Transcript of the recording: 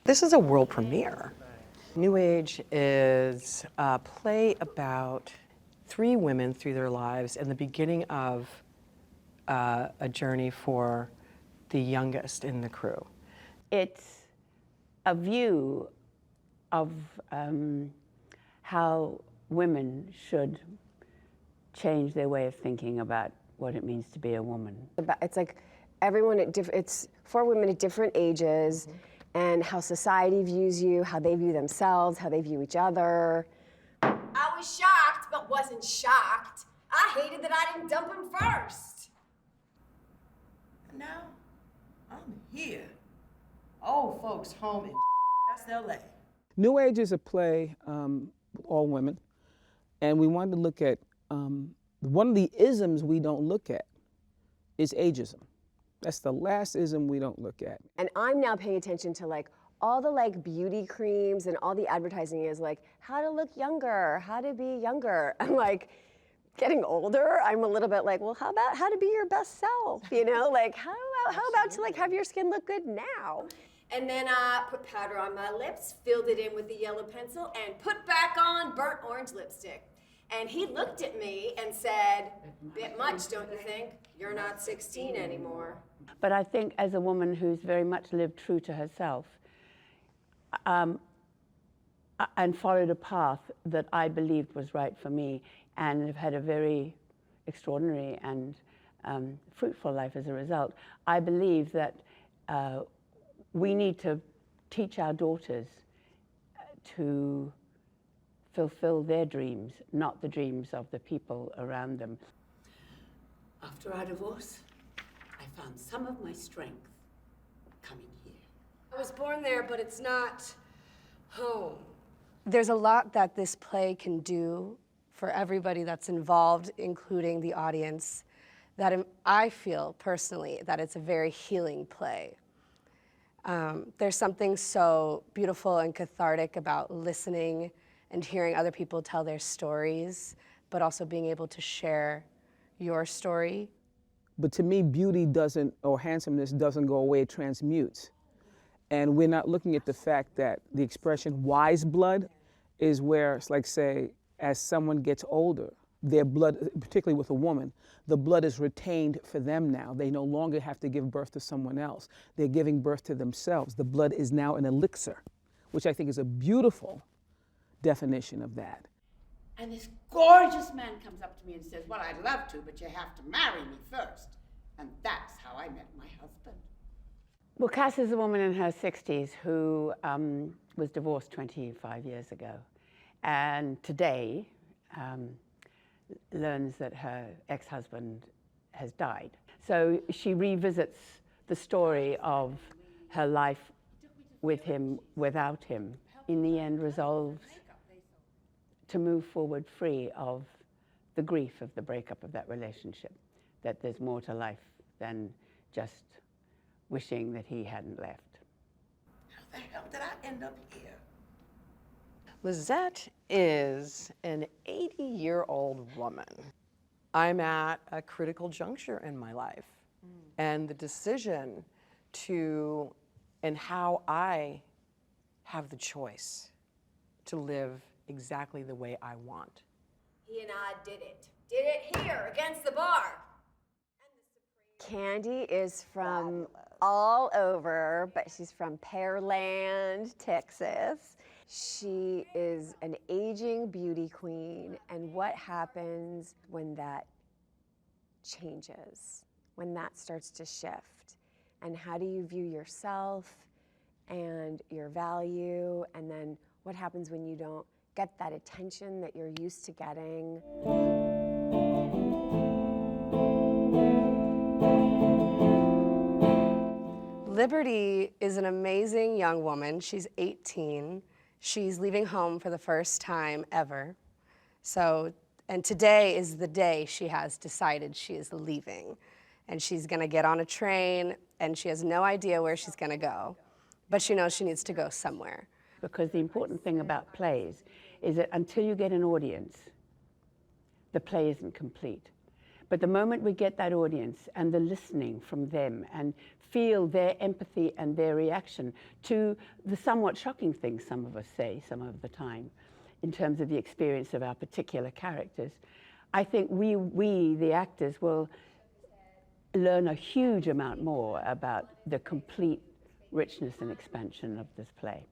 This is a world premiere. New Age is a play about three women through their lives and the beginning of a journey for the youngest in the crew. It's a view of how women should change their way of thinking about what it means to be a woman. It's like everyone it's for women at different ages, and how society views you, how they view themselves, how they view each other. I was shocked, but wasn't shocked. I hated that I didn't dump him first. And now, I'm here. Old folks home in LA. New Age is a play with all women, and we wanted to look at one of the isms we don't look at is ageism. That's the last ism we don't look at. And I'm now paying attention to like all the like beauty creams and all the advertising is like how to look younger, how to be younger. I'm like getting older. I'm a little bit like, well, how about how to be your best self? You know, like how about to like have your skin look good now? And then I put powder on my lips, filled it in with the yellow pencil, and put back on burnt orange lipstick. And he looked at me and said, bit much, don't you think? You're not 16 anymore. But I think as a woman who's very much lived true to herself and followed a path that I believed was right for me and have had a very extraordinary and fruitful life as a result, I believe that we need to teach our daughters to fulfill their dreams, not the dreams of the people around them. After our divorce, I found some of my strength coming here. I was born there, but it's not home. There's a lot that this play can do for everybody that's involved, including the audience, that I feel personally that it's a very healing play. There's something so beautiful and cathartic about listening and hearing other people tell their stories, but also being able to share your story. But to me, beauty doesn't, or handsomeness doesn't go away, it transmutes. And we're not looking at the fact that the expression wise blood is where, it's like say, as someone gets older, their blood, particularly with a woman, the blood is retained for them now. They no longer have to give birth to someone else. They're giving birth to themselves. The blood is now an elixir, which I think is a beautiful definition of that. And this gorgeous man comes up to me and says, well, I'd love to, but you have to marry me first. And that's how I met my husband. Well, Cass is a woman in her 60s who was divorced 25 years ago, and today learns that her ex-husband has died. So she revisits the story of her life with him, without him, in the end resolves to move forward free of the grief of the breakup of that relationship, that there's more to life than just wishing that he hadn't left. How the hell did I end up here? Lizette is an 80-year-old woman. I'm at a critical juncture in my life, and the decision to, and how I have the choice to live exactly the way I want. He and I did it here against the bar. Candy is from all over, but she's from Pearland, Texas. She is an aging beauty queen, and what happens when that changes, when that starts to shift? And how do you view yourself and your value, and then what happens when you don't get that attention that you're used to getting? Liberty is an amazing young woman. She's 18. She's leaving home for the first time ever. So, and today is the day she has decided she is leaving. And she's gonna get on a train, and she has no idea where she's gonna go. But she knows she needs to go somewhere. Because the important thing about plays is that until you get an audience, the play isn't complete. But the moment we get that audience and the listening from them and feel their empathy and their reaction to the somewhat shocking things some of us say some of the time in terms of the experience of our particular characters, I think we the actors, will learn a huge amount more about the complete richness and expansion of this play.